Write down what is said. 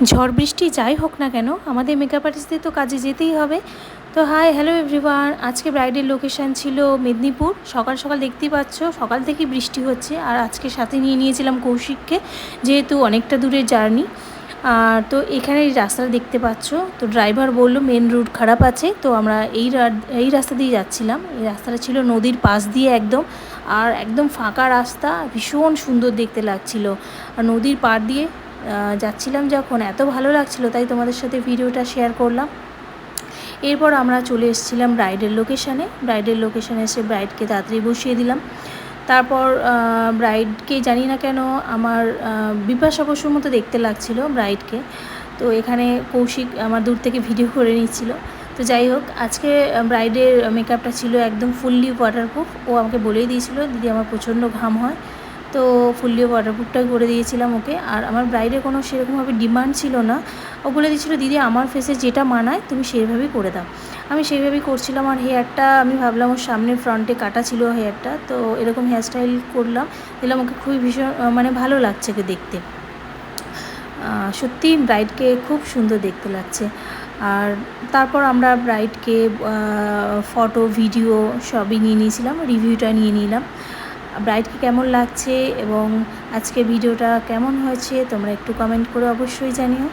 ঝড় বৃষ্টি যাই হোক না কেন আমাদের মেকআপ আর্টিস্টদের তো কাজে যেতেই হবে। তো হাই হ্যালো এভরিওয়ান, আজকে ব্রাইডের লোকেশান ছিল মেদিনীপুর। সকাল সকাল দেখতেই পাচ্ছ সকাল থেকেই বৃষ্টি হচ্ছে, আর আজকে সাথে নিয়ে নিয়েছিলাম কৌশিককে, যেহেতু অনেকটা দূরের জার্নি। তো এখানে এই রাস্তাটা দেখতে পাচ্ছ, তো ড্রাইভার বলল মেন রুট খারাপ আছে, তো আমরা এই রাস্তা দিয়ে যাচ্ছিলাম। এই রাস্তাটা ছিল নদীর পাশ দিয়ে একদম, আর একদম ফাঁকা রাস্তা, ভীষণ সুন্দর দেখতে লাগছিল। আর নদীর পাড় দিয়ে যাচ্ছিলাম যখন, এত ভালো লাগছিল, তাই তোমাদের সাথে ভিডিওটা শেয়ার করলাম। এরপর আমরা চলে এসেছিলাম ব্রাইডের লোকেশানে এসে ব্রাইডকে তাড়াতাড়ি বসিয়ে দিলাম। তারপর ব্রাইডকে জানি না কেন আমার বিপাশা বসুর মতো দেখতে লাগছিল ব্রাইডকে। তো এখানে কৌশিক আমার দূর থেকে ভিডিও করে নিচ্ছিল। তো যাই হোক, আজকে ব্রাইডের মেকআপটা ছিল একদম ফুললি ওয়াটারপ্রুফ। ও আমাকে বলেই দিয়েছিল, দিদি আমার প্রচণ্ড ঘাম হয়, তো ফুললি ওয়াটারপ্রুফটাই করে দিয়েছিলাম ওকে। আর আমার ব্রাইডের কোনো সেরকমভাবে ডিমান্ড ছিল না, ও বলে দিয়েছিলো দিদি আমার ফেসে যেটা মানায় তুমি সেইভাবেই করে দাও। আমি সেইভাবেই করছিলাম। আর হেয়ারটা আমি ভাবলাম ওর সামনে ফ্রন্টে কাটা ছিল হেয়ারটা, তো এরকম হেয়ারস্টাইল করলাম, দিলাম ওকে। খুবই ভীষণ ভালো লাগছে ওকে দেখতে। সত্যি ব্রাইডকে খুব সুন্দর দেখতে লাগছে। আর তারপর আমরা ব্রাইডকে ফটো ভিডিও সবই নিয়ে নিয়েছিলাম, রিভিউটা নিয়ে নিলাম। ব্রাইডকে কেমন লাগছে এবং আজকে ভিডিওটা কেমন হয়েছে তোমরা একটু কমেন্ট করে অবশ্যই জানিও।